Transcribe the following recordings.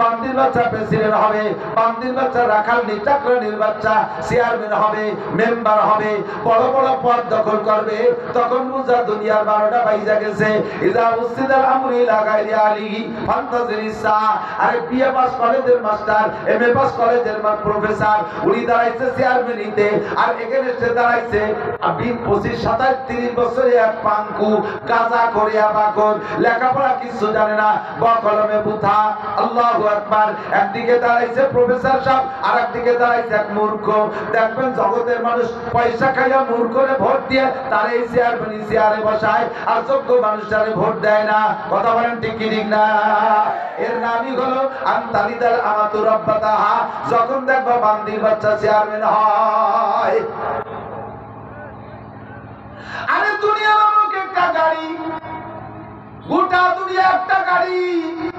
বান্দির বাচ্চা প্রেসিডেন্ট হবে, বান্দির বাচ্চা রাখাল চাকরানির বাচ্চা চেয়ারম্যান হবে, মেম্বার হবে, বড় বড় পদ দখল করবে, তখন বুঝা দুনিয়ার 12টা বাইজা গেছে। ইজা উসিদাল আমরু ইলা গায়রি আলিহি ফান্তাজিরিসা। আরে বিএ পাস কলেজের মাস্টার, এমএ পাস কলেজের প্রফেসর, উনি দাঁড়াইছে চেয়ারম্যান নিতে, আর এগেনস্টে দাঁড়াইছে 20, 25, 27, 30 বছরে এক পাঙ্কু গাজা করে আবাকর, লেখাপড়া কিছু জানে না, বকলমে বুথা। আল্লাহু আকবার। একদিকে দাঁড়াইছে প্রফেসর সাহেব, আর একদিকে দাঁড়াইছে এক মূর্খ। দেখবেন জগতের মানুষ পয়সা খাইয়া মূর্খরে ভোট দিয়ে তার এই চেয়ারম্যান চেয়ারে বসায়, আর যোগ্য মানুষটারে ভোট দেয় না। কথা বলেন ঠিক কি ঠিক না? এর নামই হলো আনতালিদাল আমাতু রাব্বাতাহা। যখন দেখবা বান্দির বাচ্চা চেয়ারম্যান হয়। আরে দুনিয়া নামক একটা গাড়ি, গোটা দুনিয়া একটা গাড়ি।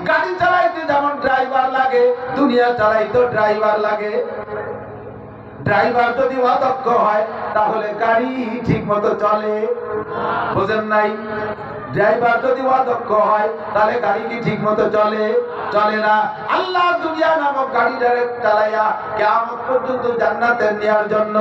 গাড়ি চালাইতে যেমন ড্রাইভার লাগে, দুনিয়া চালাইতে ড্রাইভার লাগে। ড্রাইভার যদি অদক্ষ হয় তাহলে গাড়ি ঠিক মতো চলে, বুঝেন নাই? ড্রাইভার যদি অদক্ষ হয় তাহলে গাড়ি কি ঠিক মতো চলে? চলে না। আল্লাহ দুনিয়া নামক গাড়ি ডাইরেক্ট চালাইয়া কিয়ামত পর্যন্ত জান্নাতে নেওয়ার জন্য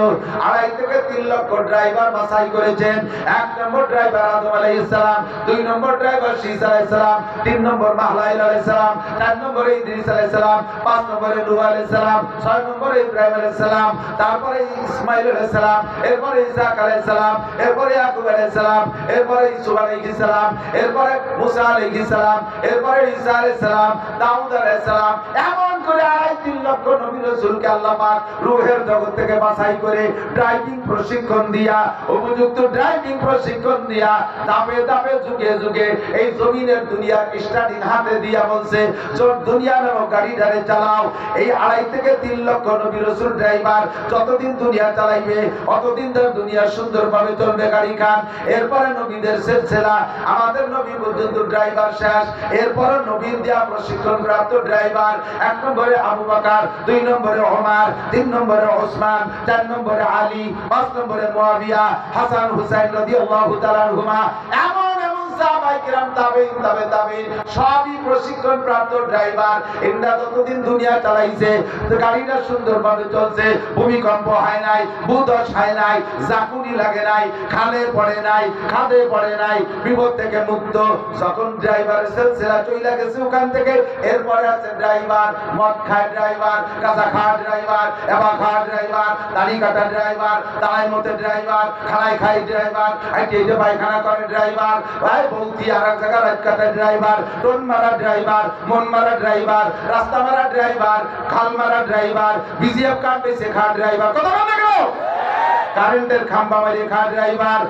2.5 থেকে 3 লক্ষ ড্রাইভার বাছাই করেছেন। 1 নম্বর ড্রাইভার আদম আলাইহিস সালাম, 2 নম্বর ড্রাইভার শীস আলাইহিস সালাম, 3 নম্বর মাহলাইল আলাইহিস সালাম, 4 নম্বরে ইদ্রিস আলাইহিস সালাম, 5 নম্বরে নূহ আলাইহিস সালাম, 6 নম্বরে ইব্রাহিম আলাইহিস সালাম, তারপরে ইসমাঈল আলাইহিস সালাম, এরপরে ইসহাক আলাইহিস সালাম, এরপরে ইয়াকুব আলাইহিস সালাম, এরপরে ইউসুফ আলাইহিস সালাম, এরপরে মুসা আলাইহিস সালাম, এরপরে ঈসা আলাইহিস সালাম, দাউদ আলাইহিস সালাম। এমন করে 2.5-3 লক্ষ নবী রাসূলকে আল্লাহ পাক রূহের জগৎ থেকে বাছাই করে ড্রাইভিং প্রশিক্ষণ দিয়া, উপযুক্ত ড্রাইভিং প্রশিক্ষণ দিয়া, ধাপে ধাপে যুগে যুগে এই জমিনের দুনিয়া স্টার্টিং হাতে দিয়া বলছে, যত দুনিয়া নামক গাড়ি ধারে চালাও। এই 2.5 থেকে 3 লক্ষ নবী রাসূল ড্রাইভার যতদিন দুনিয়া চালাইবে অতদিন ধরে দুনিয়া সুন্দরভাবে চলবে গাড়ি খান। এরপরে নবীদের সিলসিলা, আমাদের নবী পর্যন্ত ড্রাইভার শেষ। এরপরে নবীর দেয়া প্রশিক্ষণ প্রাপ্ত ড্রাইভার 1 নম্বরে আবু বকর, 2 নম্বরে ওমর, 3 নম্বরে ওসমান, 4 নম্বরে আলী, 5 নম্বরে মুয়াবিয়া, হাসান হুসাইন রাদিয়াল্লাহু তাআলা আনহুমা। এমন সাহাবায়ে কিরাম, তাবেঈন, তাবেঈন সবই প্রশিক্ষণ প্রাপ্ত ড্রাইভার। এরা যতদিন দুনিয়া চালাইছে গাড়িটা সুন্দরভাবে চলছে, ভূমিকম্প হয় নাই, ভূধস হয় নাই, জাকুনি লাগে নাই, খালে পড়ে নাই, খাদে পড়ে নাই, বিপদ থেকে মুক্ত। যখন ড্রাইভারের সিলসিলা চলে গেছে ওখান থেকে, এরপরে আছে ড্রাইভার মদ খায় ড্রাইভার, গাঁজা খায় ড্রাইভার, এবা খায় ড্রাইভার, দাড়ি কাটা ড্রাইভার, দাড়াই মতে ড্রাইভার, খানায় খাই ড্রাইভার, আইটে পায়খানা করে ড্রাইভার, বলতি আর এক জায়গায় রাত কাটা ড্রাইভার, টোন মারা ড্রাইভার, মন মারা ড্রাইভার, রাস্তা মারা ড্রাইভার, খাল মারা ড্রাইভার, বিজিএফ কার্ড বেঁচে খা ড্রাইভার। কথা বলতে গেল কারেন্টের খাম্বা মারি খা ড্রাইভার,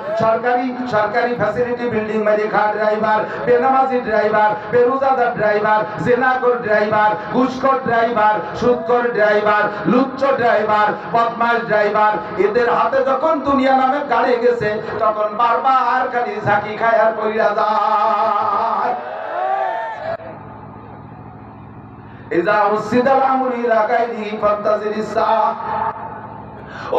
সরকারি ফ্যাসিলিটি বিল্ডিং মারি খা ড্রাইভার, বেনামাজি ড্রাইভার, বেরোজাদার ড্রাইভার, জেনাকর ড্রাইভার, ঘুষখোর ড্রাইভার, সুদখোর ড্রাইভার, লুচ্চ ড্রাইভার, বদমাশ ড্রাইভার। এদের হাতে যখন দুনিয়া নামে গাড়ি গেছে তখন বারবার খালি ঝাঁকি খায় আর পইরা যায়। ইজা উসিদাল আমরু ইলা গায়রিহি ফান্তাজিরিসা।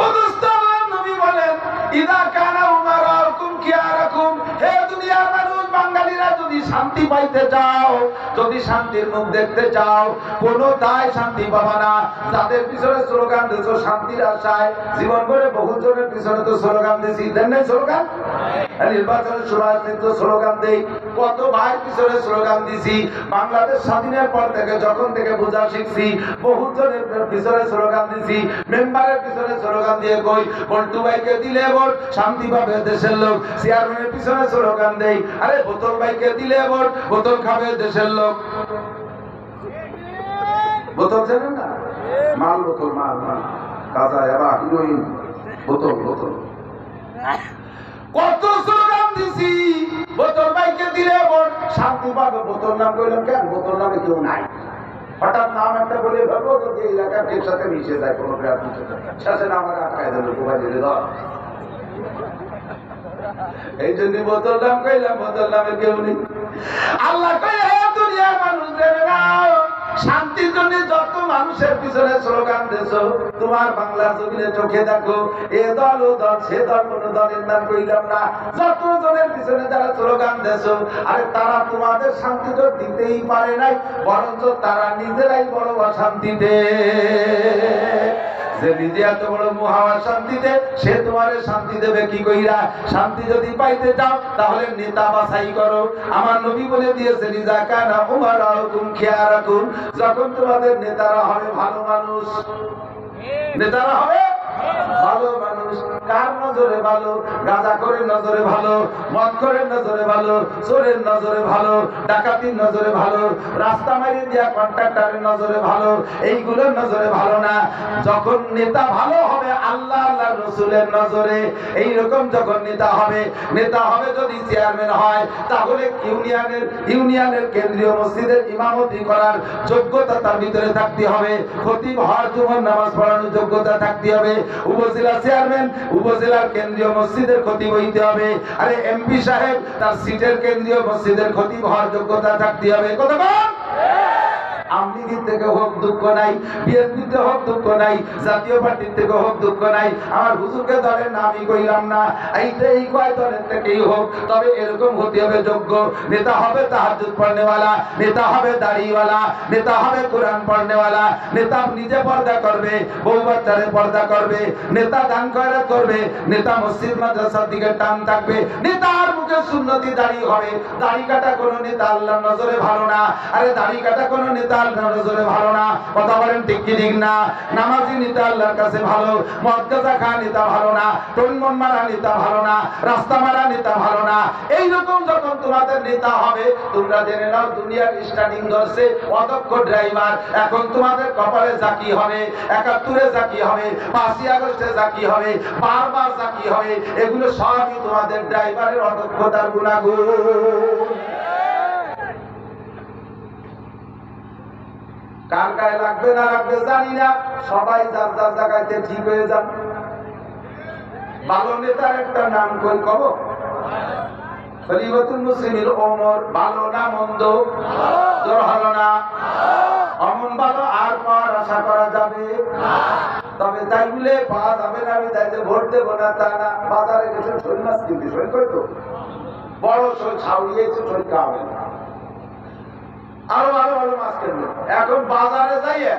ও দোস্তারা, নবী বলেন ইদা কানা উমারাকুম কিয়ারাকুম। হে দুনিয়ার মানুষ, বাঙালিরা যদি শান্তি পাইতে চাও, যদি শান্তির মুখ দেখতে চাও, কোন দায় শান্তি পাবা না। যাদের পিছনে স্লোগান দিছো শান্তির আশায়, জীবন ভরে বহুজনের পিছনে তো স্লোগান দিছি, দেন নাই স্লোগান? নির্বাচনের সময় কিন্তু স্লোগান দেই, কত ভাই পিছনে স্লোগান দিছি। বাংলাদেশ স্বাধীনের পর থেকে যখন থেকে বোঝা শিখছি, বহুজনের পিছনে স্লোগান দিছি, মেম্বারের পিছনে স্লোগান দিয়ে কই বল্টু ভাইকে দিলে ভোট শান্তি পাবে দেশের লোক। চেয়ারম্যানের পিছনে স্লোগান দেই, আরে বোতল ভাইকে দিলে ভোট বোতল খাবে দেশের লোক। বোতল জানেন না? মাল বোতল, মাল গাঁজা, এবার হিরোইন, বোতল বোতল। কত স্লোগান দিছি, বোতল ভাইকে দিলে ভোট শান্তি পাবে। বোতল নাম কইলাম কেন? বোতল নামে কেউ নাই। হঠাৎ নাম একটা বলে ভাবো যদি এলাকার কেউ সাথে মিশে যায়, কোনো শেষে না আমাকে আটকায় দিল, কোথায় দিলে ধর। এই জন্য বোতল নাম কইলাম, বোতল নামে কেউ নেই। আল্লাহ কয়ে দুনিয়ার মানুষ দেবে না, শান্তির জন্য যত মানুষের পিছনে স্লোগান দিছো, তোমার বাংলার জমিনে চোখে দেখো, এ দল ও দল সে দল, কোন দলের নাম কইলাম না, যত জনের পিছনে যারা স্লোগান দিছো, আরে তারা তোমাদের শান্তি তো দিতেই পারে নাই, বরঞ্চ তারা নিজেরাই বড় অশান্তিতে। যে নিজে এত বড় মহা শান্তিতে, সে তোমার শান্তি দেবে কি কইরা? শান্তি যদি পাইতে চাও তাহলে নেতা বাছাই করো। আমার নবী বলে দিয়েছে, লিজা কানা উমারাকুম খিয়ারাকুম, যখন তোমাদের নেতারা হবে ভালো মানুষ, নেতারা হবে ভালো মানুষ, কার নজরে ভালো? গাঁজাখোরের নজরে ভালো, মদখোরের নজরে ভালো, চোরের নজরে ভালো, ডাকাতির নজরে ভালো, রাস্তা মারি দিয়া কন্ট্রাক্টরের নজরে ভালো, এইগুলোর নজরে ভালো না। যখন নেতা ভালো হবে আল্লাহ আল্লাহ রসুলের নজরে, এইরকম যখন নেতা হবে, নেতা হবে যদি চেয়ারম্যান হয়, তাহলে ইউনিয়নের কেন্দ্রীয় মসজিদের ইমামতি করার যোগ্যতা তার ভিতরে থাকতে হবে, খতিব হওয়ার জুমার নামাজ পড়ানোর যোগ্যতা থাকতে হবে, উপজেলা চেয়ারম্যান উপজেলার কেন্দ্রীয় মসজিদের খতিব হইতে হবে, আরে এমপি সাহেব তার সিটের কেন্দ্রীয় মসজিদের খতিব হওয়ার যোগ্যতা থাকতে হবে। কথা বল। আমলিগের থেকে হোক দুঃখ নাই, বিএনপিতে হোক দুঃখ নাই, জাতীয় পার্টির থেকে হোক দুঃখ নাই, আমার হুজুরকে দলের নামই কইলাম না, এই কয় দলের থেকেই হোক, তবে এরকম হতে হবে যোগ্য নেতা। হবে তাহাজ্জুদ পড়নেওয়ালা, নেতা হবে দাড়িওয়ালা, নেতা হবে কোরআন পড়নেওয়ালা, নেতা নিজে পর্দা করবে, বউ বাচ্চারে পর্দা করবে, নেতা দান খয়রাত করবে, নেতা মসজিদ মাদ্রাসার দিকে টান থাকবে, নেতার মুখে সুন্নতি দাড়ি হবে। দাড়ি কাটা কোনো নেতা আল্লাহর নজরে ভালো না, আরে দাড়ি কাটা কোনো নেতা আল্লাহর নজরে ভালো না। কথা বলেন ঠিক কি ঠিক না? নামাজি নেতা আল্লাহর কাছে ভালো, মদ গাঁজা খাওয়া নেতা ভালো না, টনমন মারা নেতা ভালো না, রাস্তা মারা নেতা ভালো না। এইরকম যখন তোমাদের নেতা হবে, তোমরা জেনে নাও দুনিয়ার স্টার্টিং ধরছে অদক্ষ ড্রাইভার। এখন তোমাদের কপালে জাকি হবে, ৭১-এ জাকি হবে, ৫ই আগস্টে জাকি হবে, বারবার জাকি হবে। এগুলো সবই তোমাদের ড্রাইভারের অদক্ষতার গুণাগুণ। কার গায়ে লাগবে না লাগবে জানি না, সবাই যার যার জায়গাতে ঠিক হয়ে যান। ভালো নেতার একটা নাম কই কব, খলিফাতুল মুসলিমিন ওমর। ভালো না মন্দ? জোর হলো না? অমন ভালো আর পাওয়ার আশা করা যাবে? তবে তাই বলে পাওয়া যাবে না আমি তাই যে ভোট দেবো না তা না। বাজারে গেছে শৈল মাছ কিনতে, শৈল করে তো বড় শৈল ছাউড়িয়েছে, শৈল খাওয়াবে না, আরো ভালো ভালো মাছ কিনবে। এখন বাজারে যাইয়ে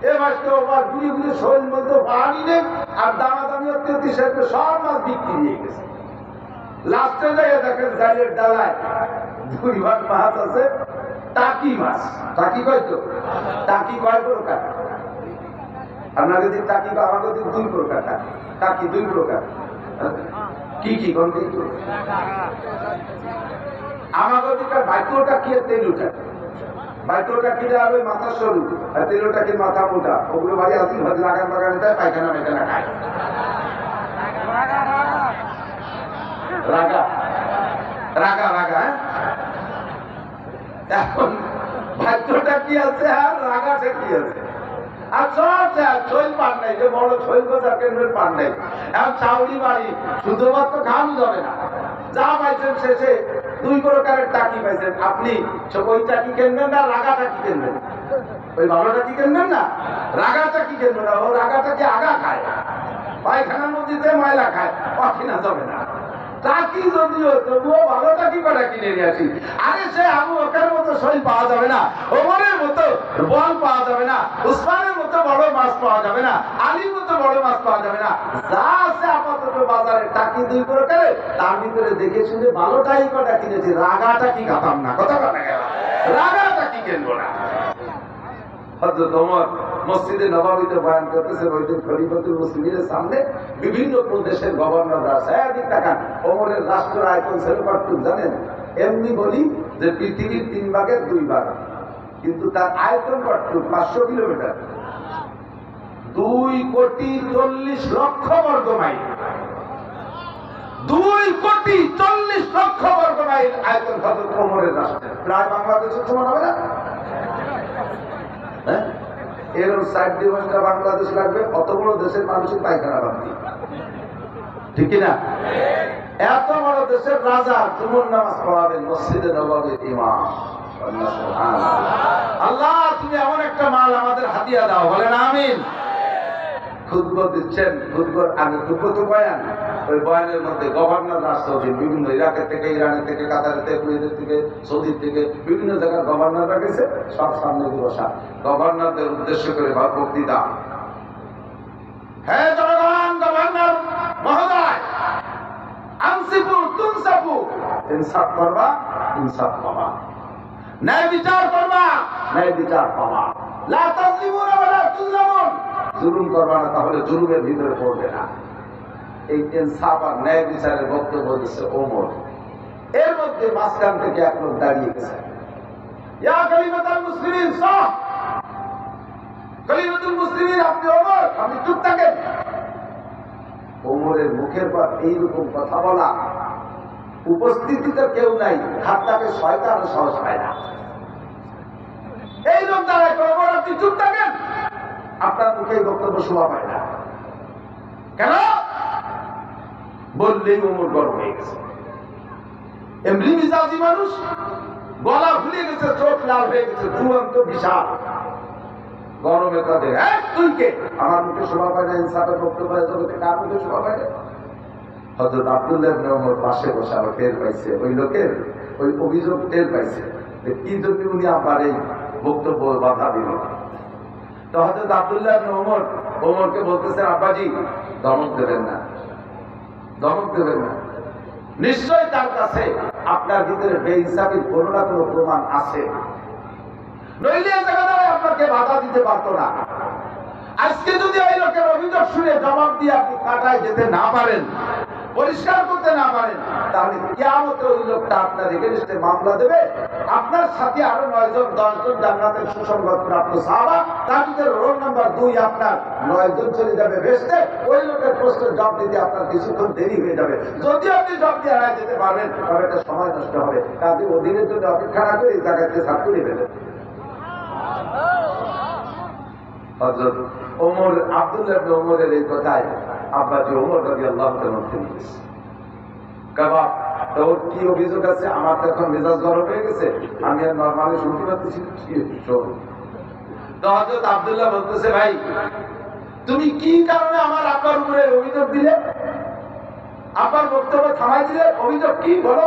এ মাছকে ওপার ঘুরে ঘুরে শৈল মধ্যে পানি নেই, আর দামাদামি হতে সব মাছ বিক্রি হয়ে গেছে। লাস্টে যাইয়ে দেখেন জালের ডালায় 2 ভাগ মাছ আছে, টাকি মাছ। টাকি কয় তো? টাকি কয় প্রকার? আপনাকে দিক টাকি, আমাকে দিক 2 প্রকার। টাকি 2 প্রকার। কি কি কোন দিক? আমাকে দিক ভাগ্যটা কি, তেলুটা। ভাগ্যটা কি আর ওই মাথা সরু, আর তেলুটা কি মাথা মোটা। ওগুলো বাড়ি আসি লাগান বাগানে দেয়, পায়খানা মেখানা খায়। রাগা রাগা রাগা। এখন ভাগ্যটা কি আছে আর রাগাটা কি আছে? আর শৈল পান নাই, যে বড় শৈল গোজা কেন্দ্রের পান নাই। এখন চাউরি বাড়ি শুধুমাত্র খাওয়ানো যাবে না, যা পাইছেন শেষে 2 প্রকারের টাকি পাইছেন। আপনি ওই টাকি কিনবেন না রাগা টাকি কিনবেন? ওই ভালো টাকি কিনবেন না, রাগা টাকি কিনবেন না। ও রাগা টাকি আগা খায়, পায়খানার মধ্যে ময়লা খায়, কিনা যাবে না। টাকি যদিও তবুও ভালো টাকি কটা কিনে নিয়ে আসি। আরে সে আবু বকরের মতো শৈল পাওয়া যাবে না, ওমরের মতো বল পাওয়া যাবে না, উসমানের মতো বড় মাছ পাওয়া যাবে না, আলীর মতো বড় মাছ পাওয়া যাবে না। যা আছে আপাতত বাজারে টাকি 2 প্রকারে, তার ভিতরে দেখে শুনে ভালো টাকি কটা কিনেছি, রাগা টাকি খাতাম না। কথা বলা গেল, রাগা টাকি কিনবো না। হযরত ওমর মসজিদে নববীতে বয়ান করতেছে, ওই দিন খলিফাতুল মুসলিমের সামনে বিভিন্ন প্রদেশের গভর্নররা সারাদিন তাকান। ওমরের রাষ্ট্র আয়তন ছিল কতটুকু জানেন? এমনি বলি যে পৃথিবীর 3 ভাগের 2 ভাগ, কিন্তু তার আয়তন কতটুকু? 500 কিলোমিটার, 2,40,00,000 বর্গ মাইল। 2,40,00,000 বর্গ মাইল আয়তন হযরত ওমরের রাষ্ট্র। প্রায় বাংলাদেশের সমান হবে না? এরকম 60 দিবসটা বাংলাদেশ লাগবে, অত বড় দেশের মানুষের পায়খানা বান্ধি, ঠিক কিনা? এত বড় দেশের রাজা তুমুর নামাজ পড়াবেন মসজিদে নববীর ইমাম। আল্লাহ, তুমি এমন একটা মাল হাতিয়া দাও, বলেন আমিন। খুতবা দিচ্ছেন, খুতবার আগে খুতবা তো বয়ান, ওই বয়ানের মধ্যে গভর্নর রাষ্ট্রপতি বিভিন্ন ইরাকের থেকে, ইরানের থেকে, কাতারের থেকে, কুয়েতের থেকে, সৌদির থেকে বিভিন্ন জায়গার গভর্নররা গেছে, সব সামনে বসা গভর্নরদের উদ্দেশ্য করে বক্তৃতা। হ্যাঁ জনগণ, গভর্নর মহোদয়, আনসিফু তুনসাফু, ইনসাফ করবা ইনসাফ পাবা, ন্যায় বিচার করবা ন্যায় বিচার পাবা, লা তাজলিমুনা ওয়া লা তুজলামুন, জুলুম করবা না তাহলে জুলুমের ভিতরে পড়বে না। এই ইনসাফ আর ন্যায় বিচারের বক্তব্য দিচ্ছে ওমর। এর মধ্যে মাঝখান থেকে এক লোক দাঁড়িয়ে গেছে, ইয়া খলিফাতুল মুসলিমিন সাহ, খলিফাতুল মুসলিমিন আপনি ওমর, আপনি চুপ থাকেন। ওমরের মুখের পর এইরকম কথা বলা, উপস্থিতিতে কেউ নাই, হাতটাকে শয়তানও সাহস পায় না। এই লোক দাঁড়ায়, ওমর আপনি চুপ থাকেন, আপনার মুখে এই বক্তব্য শোভা পায় না। কেন বললেই ওমর গরম হয়ে গেছে। এমনি মিজাজি মানুষ, গলা ফুলে গেছে, চোখ লাল হয়ে গেছে, দুরন্ত বিশাল গরমে তাদের, তুই কে? আমার মুখে শোভা পায় না, ইনসাফের বক্তব্য জগতে কার মুখে শোভা পায় না? হযরত আব্দুল্লাহ ইবনে ওমর পাশে বসে আবার টের পাইছে, ওই লোকের ওই অভিযোগ টের পাইছে যে কি জন্য উনি আবার এই বক্তব্য বাধা দিল। তো হযরত আব্দুল্লাহ ইবনে ওমর ওমরকে বলতেছেন, আব্বাজি ধমক দেবেন না, ধমক দেবেন না, নিশ্চয় তার কাছে আপনার ভিতরে বেইনসাফির কোনো না কোনো প্রমাণ আছে, নইলে জায়গায় আপনাকে বাধা দিতে পারতো না। আজকে যদি ওই লোকের অভিযোগ শুনে জবাব দিয়ে আপনি কাটায় যেতে না পারেন, পরিষ্কার করতে না পারেন, তাহলে কিয়ামতে ওই লোকটা আপনার এগেইনস্টে মামলা দেবে। আপনার সাথে আরো 9 জন 10 জন জান্নাতের সুসংবাদ প্রাপ্ত সাহাবা, তার ভিতরে রোল নাম্বার 2 আপনার 9 জন চলে যাবে বেহেশতে। ওই লোকের প্রশ্নের জবাব দিতে আপনার কিছুক্ষণ দেরি হয়ে যাবে। যদি আপনি জবাব দিয়ে হারায় যেতে পারবেন, তবে একটা সময় নষ্ট হবে। কাজে ওদিনের জন্য অপেক্ষা না করে এই জায়গাতে সাপ তুলে ফেলেন। হযরত ওমর, আব্দুল্লাহ ইবনে ওমরের এই কথায় আব্বাজি ওমর রাদিয়াল্লাহু তাআলা থেমে গেছে। কাবা তোর কি অভিযোগ আছে? আমার তো এখন মেজাজ গরম হয়ে গেছে, আমি আর নরমালি শুনতে পাচ্ছি। তো হযরত আব্দুল্লাহ বলতেছে, ভাই তুমি কি কারণে আমার আব্বার উপরে অভিযোগ দিলে? আব্বার বক্তব্য থামাই দিলে, অভিযোগ কি বলো?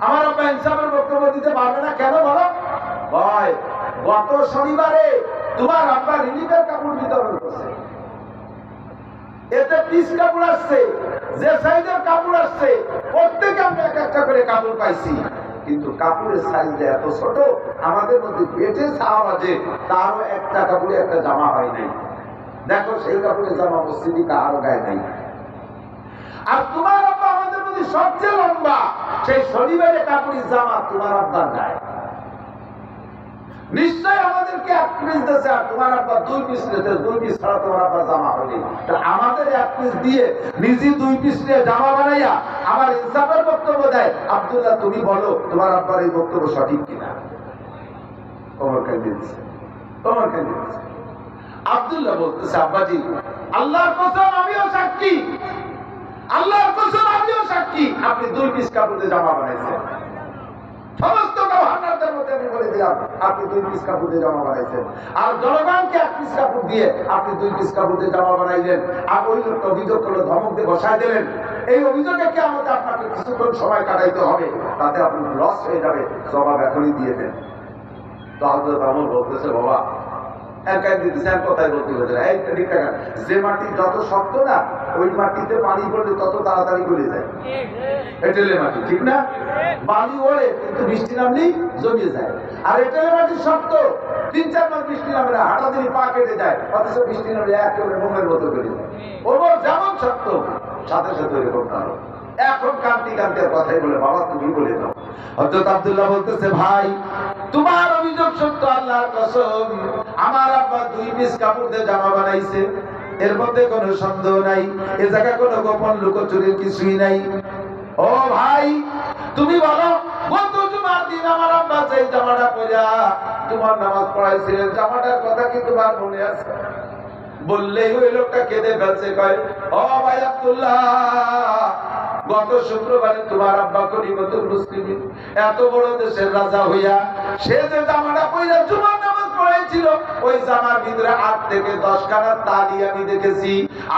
আমার আব্বা ইনসাফের বক্তব্য দিতে পারবে না কেন বলো? ভাই গত শনিবারে তোমার আব্বা রিলিফের কাপড় বিতরণ করছে, এতে পিস কাপড় আসছে, যে সাইজের কাপড় আসছে প্রত্যেকে আমরা এক একটা করে কাপড় পাইছি, কিন্তু কাপড়ের সাইজটা এত ছোট, আমাদের মধ্যে পেটে ছাওয়া যে তারও একটা কাপড়ে একটা জামা হয় নাই। দেখো সেই কাপড়ের জামা মসজিদে কারো গায়ে নাই। আর তোমার আব্বা আমাদের মধ্যে সবচেয়ে লম্বা, সেই শনিবারে কাপড়ের জামা তোমার আব্বার গায়ে। নিশ্চয় আমাদেরকে 1 পিস দিয়েছে, আর তোমার আব্বা 2 পিস দিয়েছে, 2 পিস ছাড়া তোমার আব্বা জামা হয়নি। আমাদের 1 পিস দিয়ে নিজে 2 পিস নিয়ে জামা বানাইয়া আমার ইনসাফের বক্তব্য দেয়। আব্দুল্লাহ তুমি বলো তোমার আব্বার এই বক্তব্য সঠিক কিনা? ওমর কেঁদে দিচ্ছে, ওমর কেঁদে দিচ্ছে। আব্দুল্লাহ বলতেছে, আব্বাজি আল্লাহর কসম আমিও সাক্ষী, আল্লাহর কসম আমিও সাক্ষী, আপনি 2 পিস কাপড় দিয়ে জামা বানাইছেন। সমস্ত গভর্নরদের মধ্যে আমি বলে দিলাম আপনি 2 পিস কাপড় দিয়ে জামা বানাইছেন, আর জনগণকে 1 পিস কাপড় দিয়ে আপনি 2 পিস কাপড় দিয়ে জামা বানাইলেন। আর ওই লোকটা অভিযোগ করলো, ধমক দিয়ে বসায় দিলেন। এই অভিযোগে কি আমাদের আপনাকে কিছুক্ষণ সময় কাটাইতে হবে, তাতে আপনি লস হয়ে যাবে, জবাব এখনই দিয়ে দেন। তো হযরত ওমর বলতেছে, বাবা একাই দিতেছে, কথাই বলতে বলতে এই ঠিক আছে, যে মাটি যত শক্ত না ওই মাটিতে পানি পড়লে তত তাড়াতাড়ি গলে যায়, এঁটেলে মাটি ঠিক না? বালি ওড়ে কিন্তু বৃষ্টি নামলেই জমিয়ে যায়। আর এঁটেলে মাটি শক্ত, 3-4 মাস বৃষ্টি নামে না, হাঁটা দিনই পা কেটে যায়, অথচ বৃষ্টি নামলে একেবারে মোমের মতো করে যায়। ওমর যেমন শক্ত সাথে সাথে এরকম কারণ। এখন কান্তি কান্তি কথাই বলে, বাবা তুমি বলে দাও। হযরত আব্দুল্লাহ বলতেছে, ভাই তোমার অভিযোগ সত্য, আল্লাহর কসম আমার আব্বা 2 পিস কাপড় দিয়ে জামা বানাইছে, এর মধ্যে কোনো সন্দেহ নাই, এ জায়গা কোনো গোপন লুকোচুরির কিছুই নাই। ও ভাই তুমি বলো, গত জুমার দিন আমার আব্বা সেই জামাটা পরা তোমার নামাজ পড়াইছিলেন, জামাটার কথা কি তোমার মনে আছে? বললেই ওই লোকটা কেঁদে ফেলছে, কয় ও ভাই আব্দুল্লাহ, গত শুক্রবারে তোমার আব্বা খলিফাতুল মুসলিমিন এত বড় দেশের রাজা হইয়া সে যে জামাটা পরা জুমার নামাজ পড়াইছিল, ওই জামার ভিতরে 8 থেকে 10 খানা তালি আমি দেখেছি,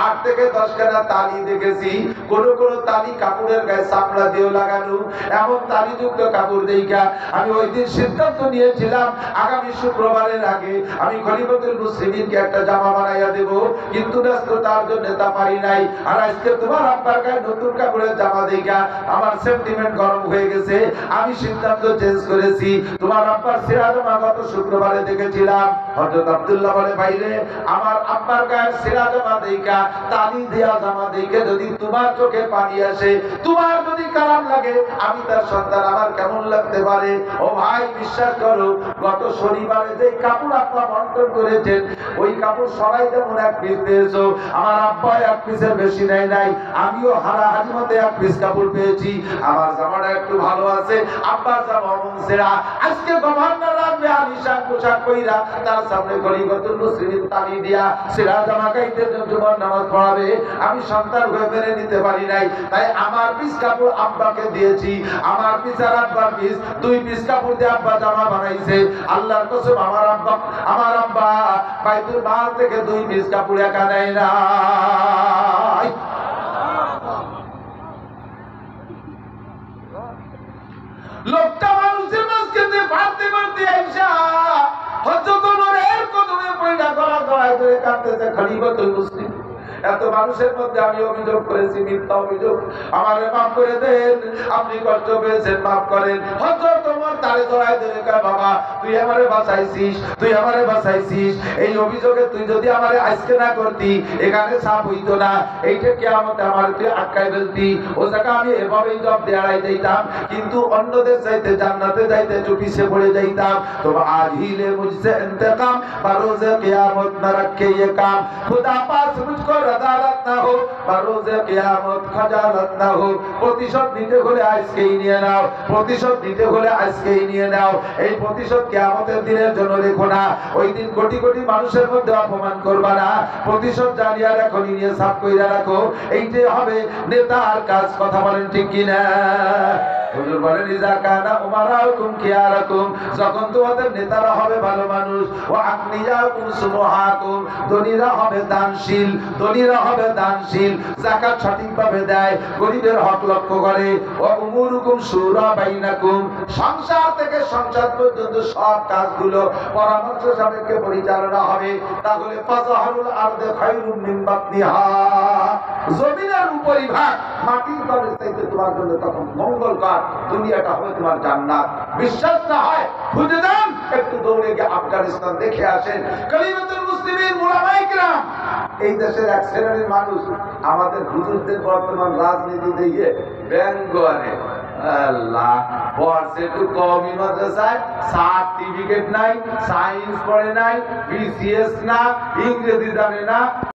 8 থেকে 10 খানা তালি দেখেছি। কোন কোন তালি কাপড়ের গায়ে চামড়া দিয়ে লাগানো, এমন তালিযুক্ত কাপড় দেখা আমি ওই দিন সিদ্ধান্ত নিয়েছিলাম আগামী শুক্রবারের আগে আমি খলিফাতুল মুসলিমিনকে একটা জামা বানাইয়া দেব, কিন্তু ব্যস্ততার জন্য তা পারি নাই। আর আজকে তোমার আব্বার গায়ে নতুন কাপড়ের জামা দেখা আমার সেন্টিমেন্ট গরম হয়ে গেছে, আমি সিদ্ধান্ত চেঞ্জ করেছি। তোমার আব্বার ছেঁড়া জামা গত শুক্রবারে দেখেছিলাম। হযরত আব্দুল্লাহ বলে, ভাইরে আমার আব্বার গায়ে ছেঁড়া জামা দেখা, তালি দেয়া জামা দেখে যদি তোমার চোখে পানি আসে, তোমার যদি খারাপ লাগে, আমি তার সন্তান, আমার কেমন লাগতে পারে? ও ভাই বিশ্বাস করো, গত শনিবারে যে কাপড় আব্বা বন্টন করেছেন, ওই কাপড় সবাই যেমন 1 পিস পেয়েছো, আমার আব্বা 1 পিসের বেশি নেয় নাই, আমিও হারাহারি মতে 1 পিস কাপড় পেয়েছি। আমার জামাটা একটু ভালো আছে, আব্বার জামা অমন ছেঁড়া। আজকে গভর্নর রাখবে আলিশান পোশাক কইরা, তার সামনে খলিফাতুল মুসলিমিন তালি দিয়া ছেঁড়া জামা গাইতে জুমার নামাজ পড়াবে, আমি সন্তান হয়ে মেনে নিতে পারি নাই। তাই আমার পিস কাপড় আব্বাকে দিয়েছি, আমার পিস আর আব্বার পিস, 2 পিস কাপড় দিয়ে আব্বা জামা বানাইছে। আল্লাহর কসম আমার আব্বা বাইতুল মাল থেকে 2 পিস কাপড় একা নেয় না। লোকটা মানুষের মাঝখানে পারতে পারতে আইসা হযরত ওমরের কদমে পয়দা গলা গলায় ধরে কাঁদতেছে, খলিফাতুল মুসলিম। এত মানুষের মধ্যে আমি অভিযোগ করেছি, মিথ্যা অভিযোগ, আমারে মাফ করে দেন, আপনি কষ্ট পেয়েছেন, মাফ করেন। হযরত ওমর তারে জড়ায় ধরে কয়, বাবা তুই আমারে বাঁচাইছিস, তুই আমারে বাঁচাইছিস, এই অভিযোগে তুই যদি আমারে আজকে না করতি, এখানে সাপ হইতো না, এইটা কিয়ামতে আমার তুই আটকাই ফেলতি। ও জায়গা আমি এভাবেই জব দেয়াড়াই যাইতাম, কিন্তু অন্যদের চাইতে জান্নাতে যাইতে চুপিসে পড়ে যাইতাম। তো আজ হিলে মুঝসে ইন্তেকাম, বারোজে কিয়ামত না রাখে ये काम, खुदा पास मुझको रदालत ना हो, বারোজে কিয়ামত খজালত না हो। প্রতিশোধ নিতে হলে আজকেই নিয়ে নাও, প্রতিশোধ নিতে হলে আজকেই নিয়ে নাও। এই প্রতিশোধ কিয়ামতের দিনের জন্য রেখো না, ওই দিন কোটি কোটি মানুষের মধ্যে অপমান করবা না। প্রতিশোধ জানিয়ে রাখো, নিয়ে সাফ কইরা রাখো, এইটাই হবে নেতার কাজ। কথা বলেন ঠিক কিনা? হুজুর বলেন, ইজা কানা উমারাকুম কিয়ারাকুম, যখন তোমাদের নেতারা হবে ভালো মানুষ, ওয়া আকনিয়াকুম সুমহাকুম, ধনীরা হবে দানশীল, ধনীরা হবে দানশীল, যাকাত সঠিকভাবে দেয়, গরিবের হক লক্ষ্য করে, ওয়া উমুরুকুম শুরা বাইনাকুম, সংসার থেকে সংসদ পর্যন্ত সব কাজগুলো পরামর্শ সাপেক্ষে পরিচালনা হবে, তাহলে ফাজাহুল আরদে খায়রুম মিন বাতনিহা, জমিনের উপরিভাগ মাটির তলের চাইতে তোমার জন্য তখন মঙ্গলকর, দুনিয়াটা হবে তোমার জান্নাত। বিশ্বাস না হয় খুঁজে দেন, একটু দৌড়ে গিয়ে আফগানিস্তান দেখে আসেন। খলিফাতুল মুসলিমিন উলামায়ে কিরাম, এই দেশের এক শ্রেণীর মানুষ আমাদের হুজুরদের বর্তমান রাজনীতি দিয়ে ব্যঙ্গ করে। আল্লাহ, পড়ছে একটু কমই মাদ্রাসায়, সার্টিফিকেট নাই, সায়েন্স পড়ে নাই, বিসিএস না, ইংরেজি জানে না,